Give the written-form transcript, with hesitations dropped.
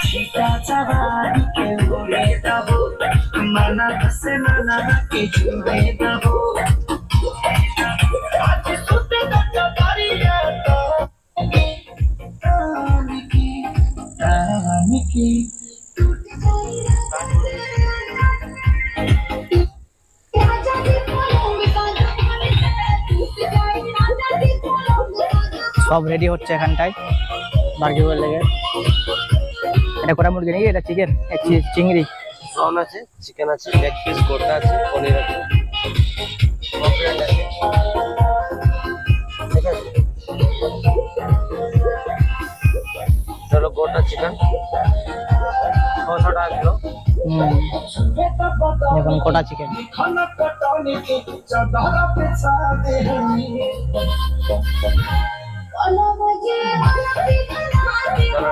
সেটা চাবানিকে ভরে দেবো, মানা কাছে নানাকে জুড়ে দেবো। আজ শুতে দেখা দাঁড়িয়ে তো আমি কি, আমি কি সব রেডি হচ্ছে এখানটায় বারবিকিউর লেগে। এটা কটা মুরগি নাকি? এটা চিকেন, চিংড়ি, প্রন আছে, চিকেন আছে, লেগ পিস গোটা আছে, পনির আছে, পমফ্রেট আছে, ঠিক আছে। চলো গোটা চিকেন 600 টাকা কিলো। দেখুন কটা চিকেন। खाना कटाने के चादरा पे सादे চলো